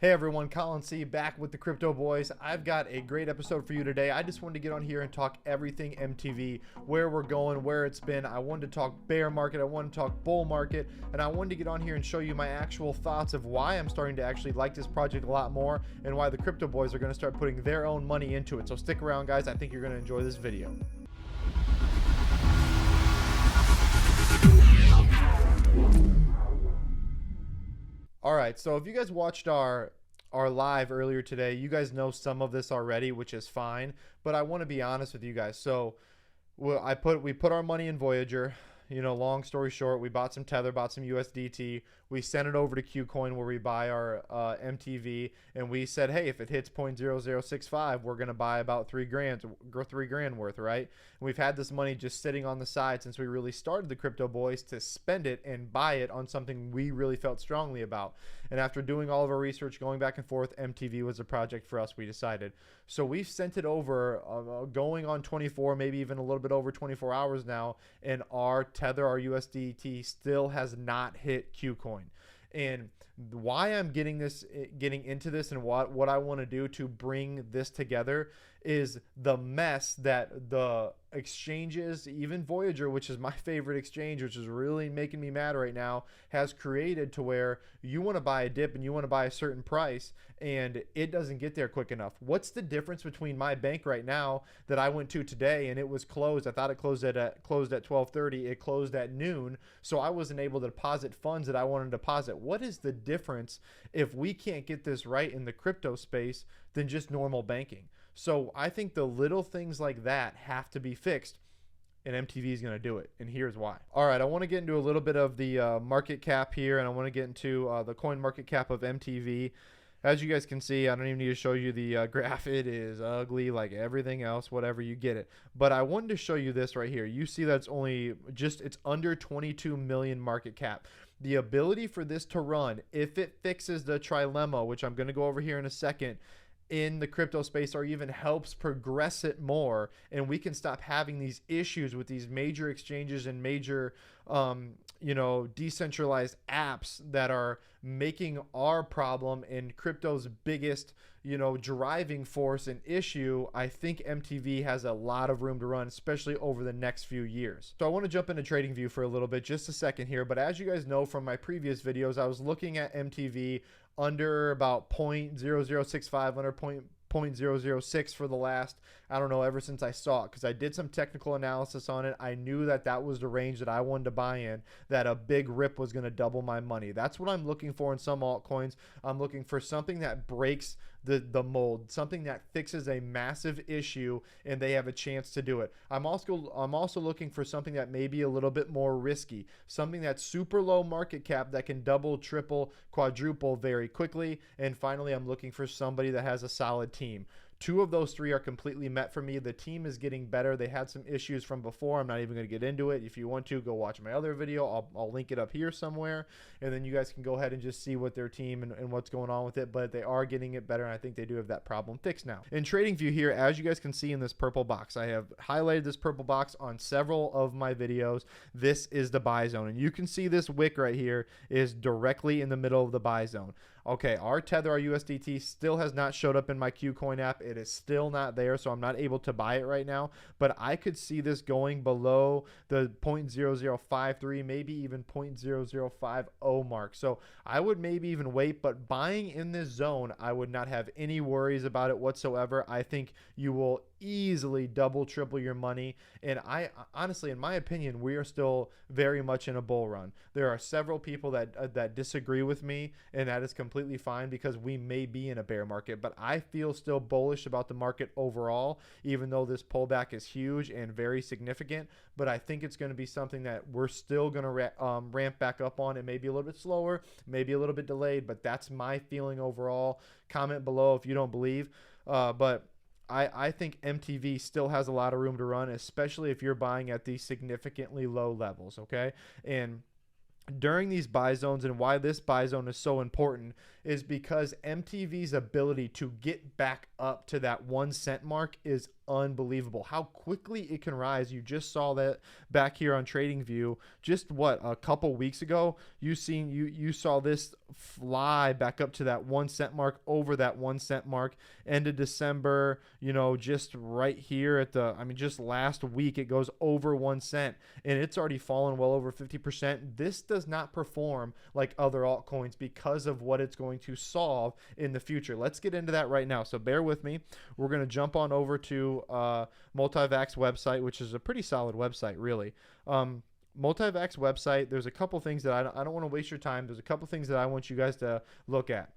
Hey everyone, Colin C back with the Crypto Boys. I've got a great episode for you today. I just wanted to get on here and talk everything MTV, where we're going, where it's been. I wanted to talk bear market, I wanted to talk bull market, and I wanted to get on here and show you my actual thoughts of why I'm starting to actually like this project a lot more and why the Crypto Boys are going to start putting their own money into it. So stick around, guys. I think you're going to enjoy this video. All right, so if you guys watched our live earlier today, you guys know some of this already, which is fine. But I want to be honest with you guys. So we put our money in Voyager. You know, long story short, we bought some Tether, bought some USDT. We sent it over to Qcoin where we buy our MTV, and we said, hey, if it hits 0.0065, we're gonna buy about $3 grand worth, right? And we've had this money just sitting on the side since we really started the Crypto Boys to spend it and buy it on something we really felt strongly about. And after doing all of our research, going back and forth, MTV was a project for us. We decided, so we've sent it over, going on 24, maybe even a little bit over 24 hours now, and our Tether, our USDT, still has not hit Qcoin. And why I'm getting into this and what I want to do to bring this together is the mess that the exchanges, even Voyager, which is my favorite exchange, which is really making me mad right now, has created, to where you want to buy a dip and you want to buy a certain price and it doesn't get there quick enough. What's the difference between my bank right now that I went to today and it was closed? I thought it closed at 12:30. It closed at noon, so I wasn't able to deposit funds that I wanted to deposit. What is the difference if we can't get this right in the crypto space than just normal banking? So I think the little things like that have to be fixed, and MTV is going to do it, and here's why. All right, I want to get into a little bit of the market cap here, and I want to get into the coin market cap of MTV. As you guys can see, I don't even need to show you the graph. It is ugly like everything else, whatever, you get it. But I wanted to show you this right here. You see that's only just, it's under 22 million market cap. The ability for this to run, if it fixes the trilemma, which I'm going to go over here in a second, in the crypto space, or even helps progress it more, and we can stop having these issues with these major exchanges and major decentralized apps that are making our problem and crypto's biggest driving force and issue. I think MTV has a lot of room to run, especially over the next few years. So I want to jump into TradingView for a little bit, just a second here. But as you guys know from my previous videos, I was looking at MTV under about 0.0065, under 0.006 for the last, I don't know, ever since I saw it, because I did some technical analysis on it. I knew that that was the range that I wanted to buy in, that a big rip was going to double my money. That's what I'm looking for in some altcoins. I'm looking for something that breaks the mold, something that fixes a massive issue, and they have a chance to do it. I'm also looking for something that may be a little bit more risky, something that's super low market cap that can double, triple, quadruple very quickly. And finally, I'm looking for somebody that has a solid team. Two of those three are completely met for me. The team is getting better. They had some issues from before. I'm not even going to get into it. If you want to, go watch my other video. I'll link it up here somewhere, and then you guys can go ahead and just see what their team and what's going on with it. But they are getting it better, and I think they do have that problem fixed now. In TradingView here, as you guys can see in this purple box, I have highlighted this purple box on several of my videos. This is the buy zone, and you can see this wick right here is directly in the middle of the buy zone. Okay, our Tether, our USDT, still has not showed up in my Qcoin app. It is still not there, so I'm not able to buy it right now. But I could see this going below the 0.0053, maybe even 0.0050 mark. So I would maybe even wait, but buying in this zone, I would not have any worries about it whatsoever. I think you will easily double, triple your money. And I honestly, in my opinion, we are still very much in a bull run. There are several people that disagree with me, and that is completely fine, because we may be in a bear market. But I feel still bullish about the market overall, even though this pullback is huge and very significant. But I think it's going to be something that we're still going to ramp back up on. It may be a little bit slower, maybe a little bit delayed, but that's my feeling overall. Comment below if you don't believe. But I think MTV still has a lot of room to run, especially if you're buying at these significantly low levels, okay? And during these buy zones, and why this buy zone is so important is because MTV's ability to get back up to that 1 cent mark is unbelievable how quickly it can rise. You just saw that back here on TradingView. Just what, a couple weeks ago, you saw this fly back up to that 1 cent mark, over that 1 cent mark, end of December, just right here at just last week, it goes over 1 cent, and it's already fallen well over 50%. This does not perform like other altcoins because of what it's going to solve in the future. Let's get into that right now. So bear with me. We're going to jump on over to MultiVAC's website, which is a pretty solid website, really. MultiVAC's website, there's a couple things that I don't want to waste your time. There's a couple things that I want you guys to look at.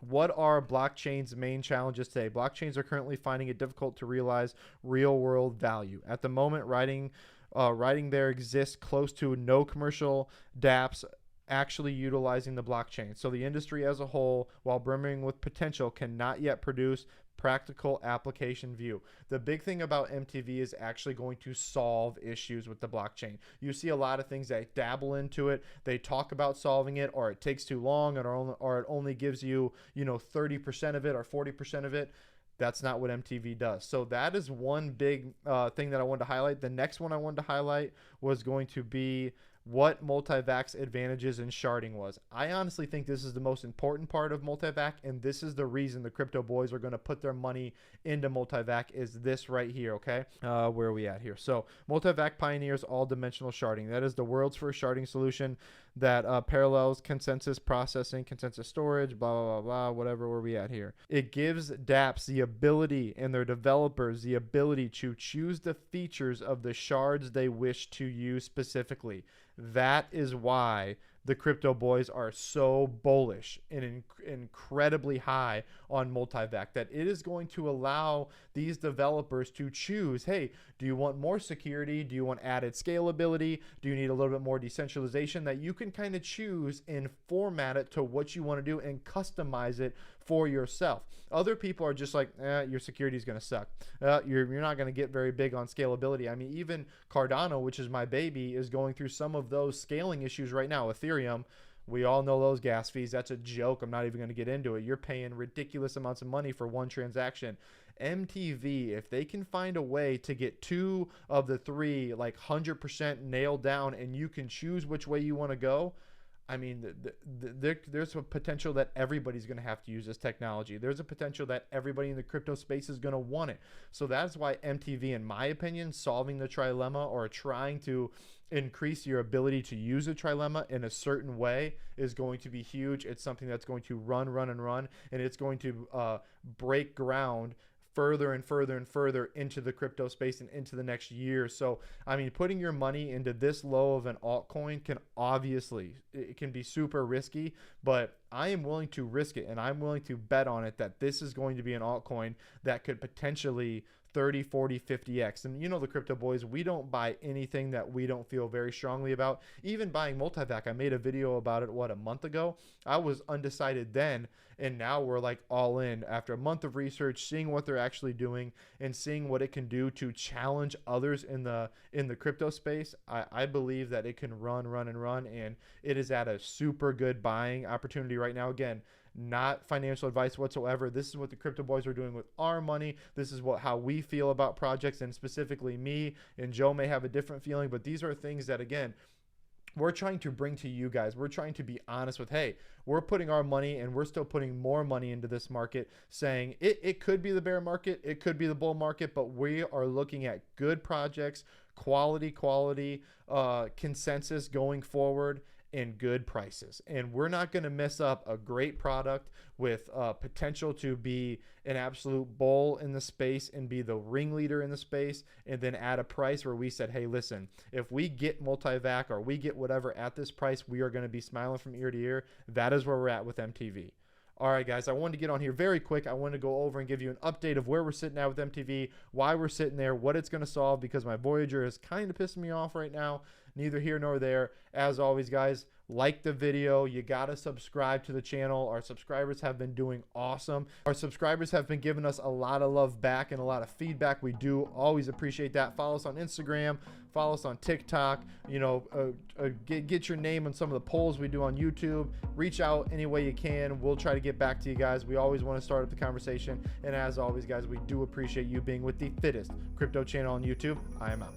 What are blockchain's main challenges today? Blockchains are currently finding it difficult to realize real-world value. At the moment, writing there exists close to no commercial dApps actually utilizing the blockchain. So the industry as a whole, while brimming with potential, cannot yet produce practical application view. The big thing about MTV is actually going to solve issues with the blockchain. You see a lot of things that dabble into it. They talk about solving it, or it takes too long, or it only gives you, 30% of it or 40% of it. That's not what MTV does. So that is one big thing that I wanted to highlight. The next one I wanted to highlight was going to be what MultiVAC's advantages in sharding was. I honestly think this is the most important part of MultiVAC, and this is the reason the crypto boys are going to put their money into MultiVAC, is this right here, okay? Where are we at here? So MultiVAC pioneers all-dimensional sharding. That is the world's first sharding solution that parallels consensus processing, consensus storage, blah, blah, blah, blah, whatever, where are we at here? It gives dApps the ability, and their developers the ability, to choose the features of the shards they wish to use specifically. That is why the crypto boys are so bullish and incredibly high on MultiVAC, that it is going to allow these developers to choose, hey, do you want more security? Do you want added scalability? Do you need a little bit more decentralization? That you can kind of choose and format it to what you want to do and customize it for yourself. Other people are just like, your security is going to suck. You're not going to get very big on scalability. I mean, even Cardano, which is my baby, is going through some of those scaling issues right now. Ethereum, we all know those gas fees. That's a joke. I'm not even going to get into it. You're paying ridiculous amounts of money for one transaction. MTV, if they can find a way to get 2 of the 3 like 100% nailed down, and you can choose which way you want to go, I mean, there's a potential that everybody's going to have to use this technology. There's a potential that everybody in the crypto space is going to want it. So that's why MTV, in my opinion, solving the trilemma, or trying to increase your ability to use a trilemma in a certain way, is going to be huge. It's something that's going to run, and it's going to break ground further and further and further into the crypto space and into the next year. So, I mean, putting your money into this low of an altcoin it can be super risky, but I am willing to risk it, and I'm willing to bet on it that this is going to be an altcoin that could potentially 30, 40, 50x. And the crypto boys, we don't buy anything that we don't feel very strongly about. Even buying MultiVAC, I made a video about it, a month ago? I was undecided then, and now we're like all in after a month of research, seeing what they're actually doing and seeing what it can do to challenge others in the crypto space. I believe that it can run, and it is at a super good buying opportunity right now. Again, not financial advice whatsoever. This is what the crypto boys are doing with our money. This is how we feel about projects, and specifically me and Joe may have a different feeling, but these are things that, again, we're trying to bring to you guys. We're trying to be honest with, hey, we're putting our money, and we're still putting more money into this market, saying it could be the bear market, it could be the bull market, but we are looking at good projects, quality, consensus going forward, and good prices. And we're not going to mess up a great product with potential to be an absolute bull in the space and be the ringleader in the space, and then at a price where we said, hey, listen, if we get MultiVAC or we get whatever at this price, we are going to be smiling from ear to ear. That is where we're at with MTV. All right, guys, I wanted to get on here very quick. I wanted to go over and give you an update of where we're sitting at with MTV, why we're sitting there, what it's going to solve, because my Voyager is kind of pissing me off right now. Neither here nor there. As always, guys, like the video. You got to subscribe to the channel. Our subscribers have been doing awesome. Our subscribers have been giving us a lot of love back and a lot of feedback. We do always appreciate that. Follow us on Instagram. Follow us on TikTok. You know, get your name on some of the polls we do on YouTube. Reach out any way you can. We'll try to get back to you guys. We always want to start up the conversation. And as always, guys, we do appreciate you being with the fittest crypto channel on YouTube. I am out.